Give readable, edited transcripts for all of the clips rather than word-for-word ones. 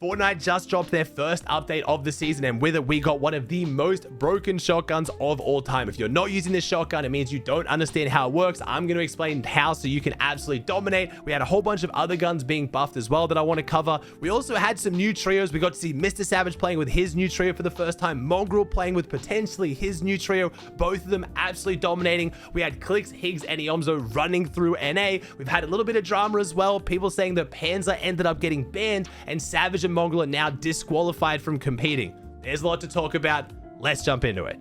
Fortnite just dropped their first update of the season, and with it, we got one of the most broken shotguns of all time. If you're not using this shotgun, it means you don't understand how it works. I'm going to explain how so you can absolutely dominate. We had a whole bunch of other guns being buffed as well that I want to cover. We also had some new trios. We got to see Mr. Savage playing with his new trio for the first time, Mongraal playing with potentially his new trio, both of them absolutely dominating. We had Clicks, Higgs, and Iomzo running through NA. We've had a little bit of drama as well. People saying that Panzer ended up getting banned, and Savage and Mongraal are now disqualified from competing. There's a lot to talk about. Let's jump into it.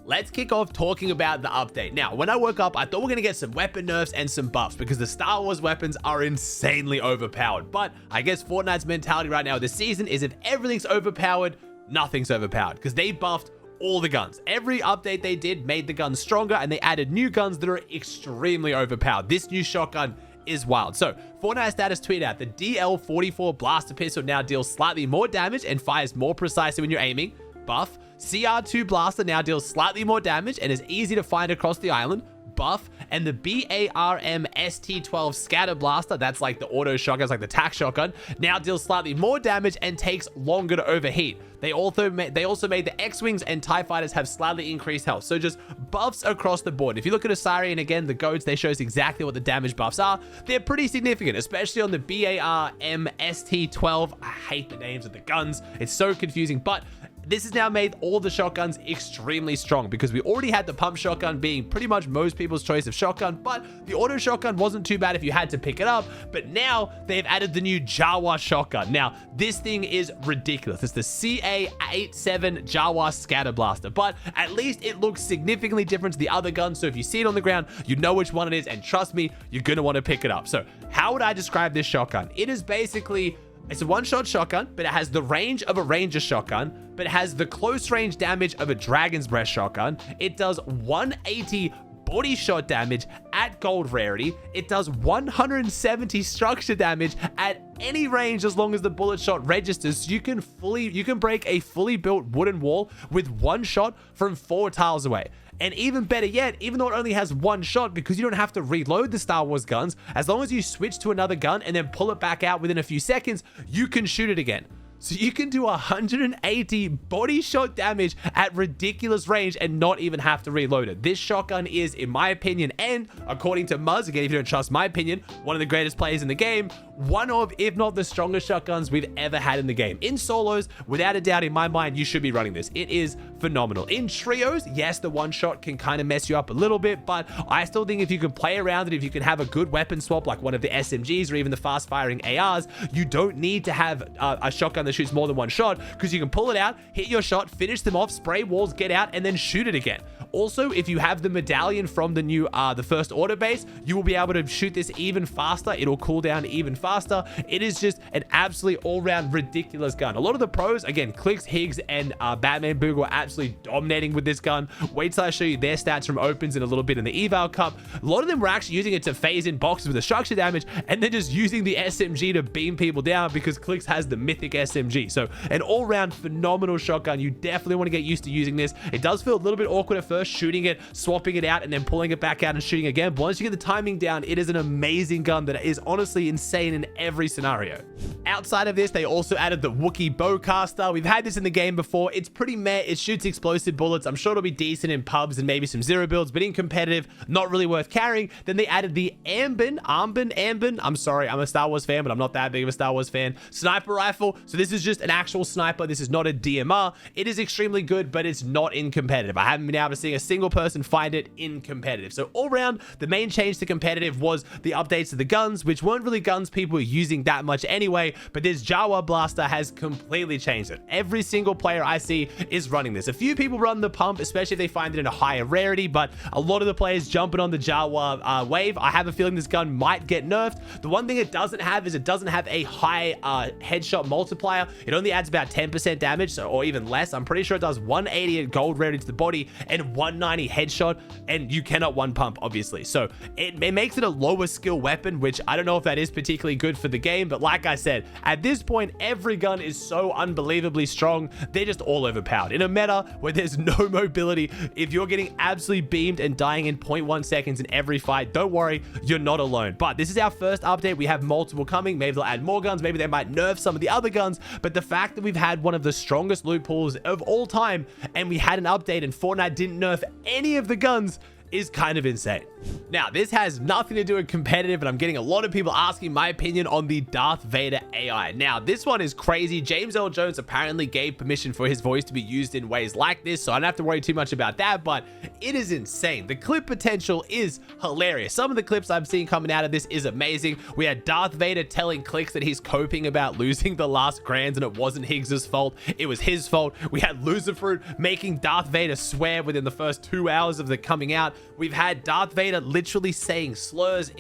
Let's kick off talking about the update. Now, when I woke up, I thought we we're gonna get some weapon nerfs and some buffs because the Star Wars weapons are insanely overpowered. But I guess Fortnite's mentality right now this season is if everything's overpowered, nothing's overpowered because they buffed all the guns. Every update they did made the guns stronger, and they added new guns that are extremely overpowered. This new shotgun is wild. So Fortnite status tweet out, the DL44 blaster pistol now deals slightly more damage and fires more precisely when you're aiming. Buff. CR2 blaster now deals slightly more damage and is easy to find across the island. Buff. And the BARM ST12 scatter blaster, that's like the auto shotgun, it's like the tac shotgun, now deals slightly more damage and takes longer to overheat. They also made the X-Wings and TIE Fighters have slightly increased health. So just buffs across the board. If you look at Asari and again, the goats, they shows exactly what the damage buffs are. They're pretty significant, especially on the BARM ST12. I hate the names of the guns. It's so confusing, but this has now made all the shotguns extremely strong because we already had the pump shotgun being pretty much most people's choice of shotgun, but the auto shotgun wasn't too bad if you had to pick it up. But now they've added the new Jawa shotgun. Now, this thing is ridiculous. It's the CA87 Jawa scatter blaster, but at least it looks significantly different to the other guns. So if you see it on the ground, you know which one it is, and trust me, you're going to want to pick it up. So how would I describe this shotgun? It is basically, it's a one-shot shotgun, but it has the range of a Ranger shotgun, but it has the close range damage of a Dragon's Breath shotgun. It does 180 body shot damage at gold rarity. It does 170 structure damage at any range as long as the bullet shot registers. So you can break a fully built wooden wall with one shot from 4 tiles away. And even better yet, even though it only has one shot, because you don't have to reload the Star Wars guns, as long as you switch to another gun and then pull it back out within a few seconds, you can shoot it again. So you can do 180 body shot damage at ridiculous range and not even have to reload it. This shotgun is, in my opinion, and according to Muzz, again, if you don't trust my opinion, one of the greatest players in the game, one of, if not the strongest shotguns we've ever had in the game. In solos, without a doubt, in my mind, you should be running this. It is phenomenal. In trios, yes, the one shot can kind of mess you up a little bit, but I still think if you can play around it, if you can have a good weapon swap, like one of the SMGs or even the fast firing ARs, you don't need to have a shotgun that shoots more than one shot, because you can pull it out, hit your shot, finish them off, spray walls, get out, and then shoot it again. Also, if you have the medallion from the new the first order base, you will be able to shoot this even faster. It'll cool down even faster. It is just an absolutely all-round ridiculous gun. A lot of the pros, again, Clicks, Higgs, and Batman Boogle are absolutely dominating with this gun. Wait till I show you their stats from opens in a little bit in the eval cup. A lot of them were actually using it to phase in boxes with the structure damage, and then just using the SMG to beam people down because Clicks has the mythic SMG. So an all-round phenomenal shotgun. You definitely want to get used to using this. It does feel a little bit awkward at first, shooting it, swapping it out, and then pulling it back out and shooting again. But once you get the timing down, it is an amazing gun that is honestly insane in every scenario. Outside of this, they also added the Wookiee Bowcaster. We've had this in the game before. It's pretty meh. It shoots explosive bullets. I'm sure it'll be decent in pubs and maybe some zero builds, but in competitive, not really worth carrying. Then they added the Ambin. I'm sorry, I'm a Star Wars fan, but I'm not that big of a Star Wars fan. Sniper rifle. So this is just an actual sniper. This is not a DMR. It is extremely good, but it's not in competitive. I haven't been able to see a single person find it in competitive. So all around, the main change to competitive was the updates to the guns, which weren't really guns people were using that much anyway, but this Jawa blaster has completely changed it. Every single player I see is running this. A few people run the pump, especially if they find it in a higher rarity, but a lot of the players jumping on the Jawa wave. I have a feeling this gun might get nerfed. The one thing it doesn't have is it doesn't have a high headshot multiplier. It only adds about 10% damage, or even less. I'm pretty sure it does 180 at gold rarity to the body and 190 headshot, and you cannot one pump, obviously. So it makes it a lower skill weapon, which I don't know if that is particularly really good for the game. But like I said, at this point, every gun is so unbelievably strong. They're just all overpowered. In a meta where there's no mobility, if you're getting absolutely beamed and dying in 0.1 seconds in every fight, don't worry, you're not alone. But this is our first update. We have multiple coming. Maybe they'll add more guns. Maybe they might nerf some of the other guns. But the fact that we've had one of the strongest loot pools of all time and we had an update and Fortnite didn't nerf any of the guns is kind of insane. Now, this has nothing to do with competitive, and I'm getting a lot of people asking my opinion on the Darth Vader AI. Now, this one is crazy. James Earl Jones apparently gave permission for his voice to be used in ways like this, so I don't have to worry too much about that, but it is insane. The clip potential is hilarious. Some of the clips I've seen coming out of this is amazing. We had Darth Vader telling Clicks that he's coping about losing the last grands, and it wasn't Higgs's fault. It was his fault. We had Loserfruit making Darth Vader swear within the first 2 hours of the coming out. We've had Darth Vader literally saying slurs.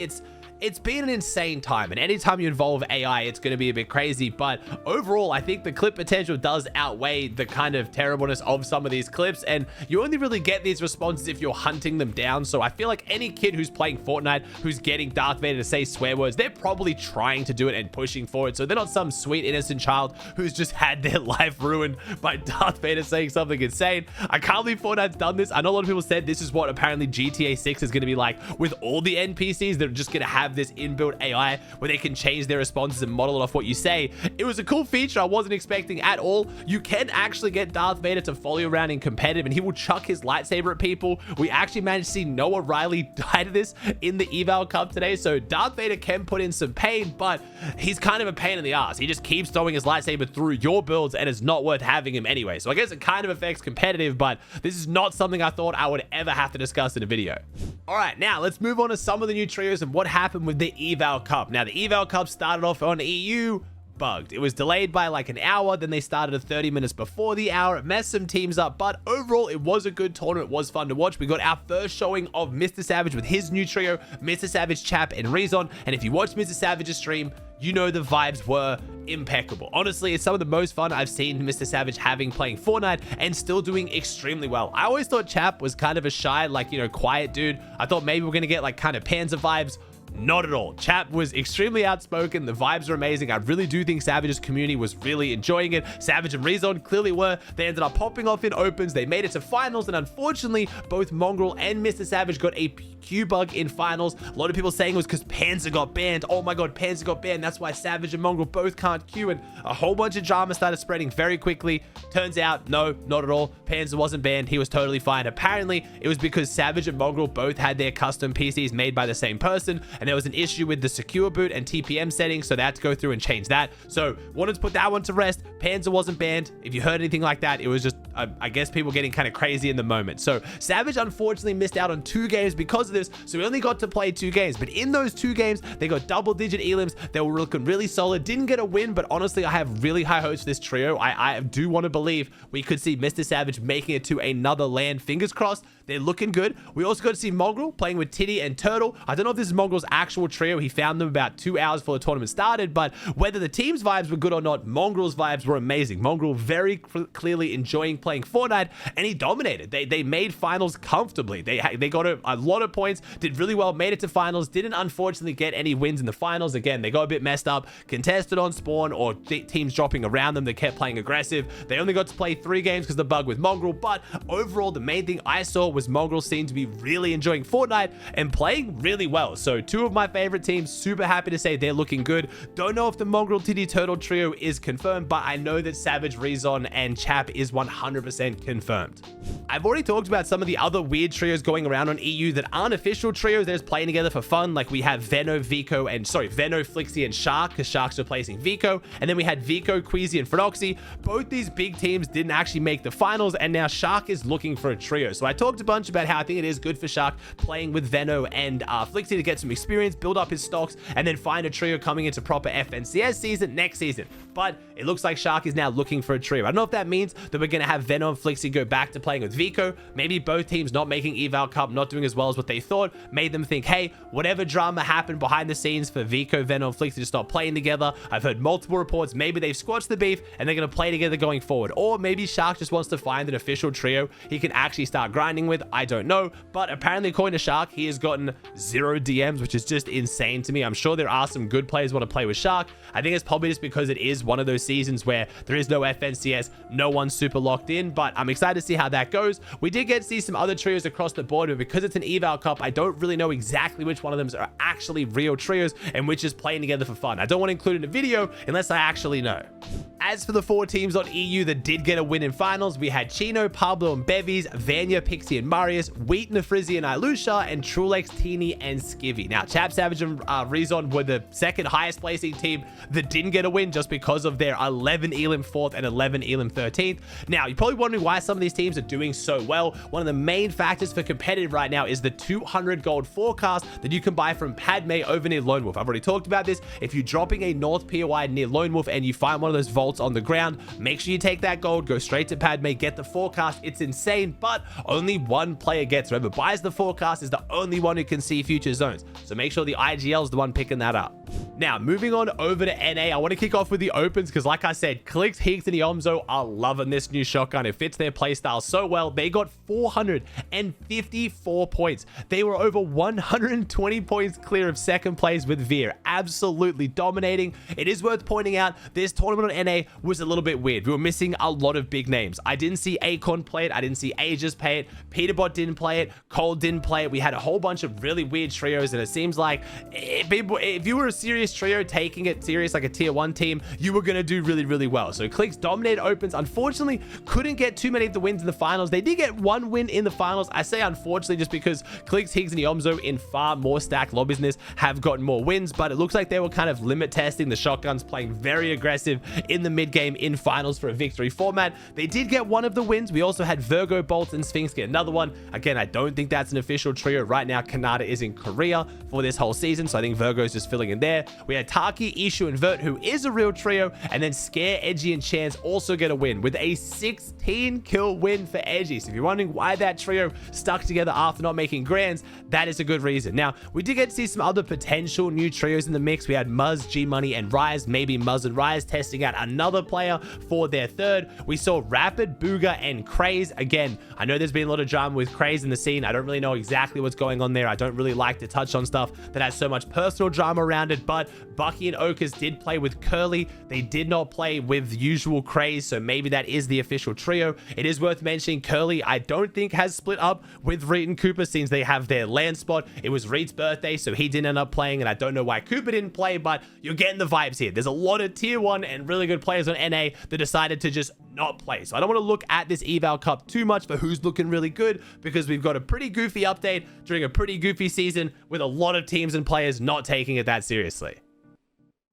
It's been an insane time, and anytime you involve AI, it's going to be a bit crazy. But overall, I think the clip potential does outweigh the kind of terribleness of some of these clips, and you only really get these responses if you're hunting them down. So I feel like any kid who's playing Fortnite who's getting Darth Vader to say swear words, they're probably trying to do it and pushing for it. So they're not some sweet innocent child who's just had their life ruined by Darth Vader saying something insane. I can't believe Fortnite's done this. I know a lot of people said this is what apparently GTA 6 is going to be like with all the NPCs. They're just going to have this inbuilt AI where they can change their responses and model it off what you say. It was a cool feature I wasn't expecting at all. You can actually get Darth Vader to follow you around in competitive, and he will chuck his lightsaber at people. We actually managed to see Noah Riley die to this in the Eval Cup today, so Darth Vader can put in some pain, but he's kind of a pain in the ass. He just keeps throwing his lightsaber through your builds, and it's not worth having him anyway. So I guess it kind of affects competitive, but this is not something I thought I would ever have to discuss in a video. All right, now let's move on to some of the new trios and what happened with the Eval Cup. Now, the Eval Cup started off on EU, bugged. It was delayed by like an hour, then they started at 30 minutes before the hour. It messed some teams up, but overall, it was a good tournament. It was fun to watch. We got our first showing of Mr. Savage with his new trio, Mr. Savage, Chap, and Rezon. And if you watched Mr. Savage's stream, you know the vibes were impeccable. Honestly, it's some of the most fun I've seen Mr. Savage having playing Fortnite and still doing extremely well. I always thought Chap was kind of a shy, like, you know, quiet dude. I thought maybe we're going to get like kind of Panzer vibes. Not at all. Chap was extremely outspoken. The vibes are amazing. I really do think Savage's community was really enjoying it. Savage and Rezon clearly were. They ended up popping off in opens. They made it to finals, and unfortunately, both Mongraal and Mr. Savage got a Q bug in finals. A lot of people saying it was because Panzer got banned. Oh my god, Panzer got banned. That's why Savage and Mongraal both can't Q, and a whole bunch of drama started spreading very quickly. Turns out, no, not at all. Panzer wasn't banned. He was totally fine. Apparently, it was because Savage and Mongraal both had their custom PCs made by the same person, and there was an issue with the secure boot and TPM settings, so they had to go through and change that. So wanted to put that one to rest. Panzer wasn't banned. If you heard anything like that, it was just I guess people getting kind of crazy in the moment. So Savage unfortunately missed out on 2 games because of this, so we only got to play 2 games, but in those 2 games they got double-digit elims. They were looking really solid. Didn't get a win, but honestly, I have really high hopes for this trio. I do want to believe we could see Mr. Savage making it to another land. Fingers crossed. They're looking good. We also got to see Mongraal playing with Titty and Turtle. I don't know if this is Mongraal's actual trio. He found them about 2 hours before the tournament started, but whether the team's vibes were good or not, Mongraal's vibes were amazing. Mongraal very clearly enjoying playing Fortnite, and he dominated. They made finals comfortably. They got a lot of points, did really well, made it to finals, didn't unfortunately get any wins in the finals. Again, they got a bit messed up, contested on spawn or teams dropping around them. They kept playing aggressive. They only got to play 3 games because of the bug with Mongraal, but overall, the main thing I saw was Mongraal seemed to be really enjoying Fortnite and playing really well. So 2 of my favorite teams, super happy to say they're looking good. Don't know if the Mongraal Titty Turtle trio is confirmed, but I know that Savage, Rezon, and Chap is 100% confirmed. I've already talked about some of the other weird trios going around on EU that aren't official trios. They're just playing together for fun. Like we have Veno, Flixie, and Shark, because Shark's replacing Vico. And then we had Vico, Queasy, and Phronoxy. Both these big teams didn't actually make the finals, and now Shark is looking for a trio. So I talked a bunch about how I think it is good for Shark playing with Veno and Flixie to get some experience, build up his stocks, and then find a trio coming into proper FNCS season next season. But it looks like Shark Shark is now looking for a trio. I don't know if that means that we're going to have Venom Flixie go back to playing with Vico. Maybe both teams not making Eval Cup, not doing as well as what they thought, made them think, hey, whatever drama happened behind the scenes for Vico, Venom, Flixie to stop playing together. I've heard multiple reports. Maybe they've squashed the beef and they're going to play together going forward. Or maybe Shark just wants to find an official trio he can actually start grinding with. I don't know. But apparently, according to Shark, he has gotten 0 DMs, which is just insane to me. I'm sure there are some good players who want to play with Shark. I think it's probably just because it is one of those seasons where there is no FNCS, no one's super locked in, but I'm excited to see how that goes. We did get to see some other trios across the board, but because it's an Eval Cup, I don't really know exactly which one of them are actually real trios and which is playing together for fun. I don't want to include in a video unless I actually know. As for the 4 teams on EU that did get a win in finals, we had Chino, Pablo, and Bevies, Vanya, Pixie, and Marius, Wheat, Nefrizzi, and Ilusha, and Trulex, Teeny, and Skivvy. Now, Chap Savage and Rezon were the second highest placing team that didn't get a win just because of their 11 Elim 4th and 11 Elim 13th. Now, you're probably wondering why some of these teams are doing so well. One of the main factors for competitive right now is the 200 gold forecast that you can buy from Padme over near Lone Wolf. I've already talked about this. If you're dropping a North POI near Lone Wolf and you find one of those vaults on the ground, make sure you take that gold, go straight to Padme, get the forecast. It's insane, but only one player gets. Whoever buys the forecast is the only one who can see future zones. So make sure the IGL is the one picking that up. Now, moving on over to NA, I want to kick off with the opens because, like I said, Clicks, Higgs, and Iomzo are loving this new shotgun. It fits their playstyle so well. They got 454 points. They were over 120 points clear of second place with Veer. Absolutely dominating. It is worth pointing out, this tournament on NA was a little bit weird. We were missing a lot of big names. I didn't see Acorn play it. I didn't see Aegis play it. Peterbot didn't play it. Cole didn't play it. We had a whole bunch of really weird trios, and it seems like if you were a serious trio taking it serious like a tier 1 team, you were going to do really, really well. So Clicks dominated opens. Unfortunately, couldn't get too many of the wins in the finals. They did get 1 win in the finals. I say unfortunately just because Clicks, Higgs, and Iomzo in far more stacked lobbies than this have gotten more wins, but it looks like they were kind of limit testing the shotguns, playing very aggressive in the mid game in finals for a victory format. They did get 1 of the wins. We also had Virgo, Bolt, and Sphinx get another one. Again, I don't think that's an official trio. Right now, Kanata is in Korea for this whole season, so I think Virgo is just filling in there. We had Taki, Ishu, and Vert, who is a real trio, and then Scare, Edgy, and Chance also get a win with a 16 kill win for Edgy. So if you're wondering why that trio stuck together after not making grands, that is a good reason. Now, we did get to see some other potential new trios in the mix. We had Muzz, G-Money, and Rise. Maybe Muzz and Rise testing out another player for their third. We saw Rapid, Booga, and Craze. Again, I know there's been a lot of drama with Craze in the scene. I don't really know exactly what's going on there. I don't really like to touch on stuff that has so much personal drama around it, but Bucky and Okas did play with Curly. They did not play with usual Craze, so maybe that is the official trio. It is worth mentioning Curly, I don't think has split up with Reed and Cooper since they have their land spot. It was Reed's birthday, so he didn't end up playing, and I don't know why Cooper didn't play, but you're getting the vibes here. There's a lot of tier 1 and really good players on NA that decided to just not play. So I don't want to look at this Eval Cup too much for who's looking really good, because we've got a pretty goofy update during a pretty goofy season with a lot of teams and players not taking it that seriously.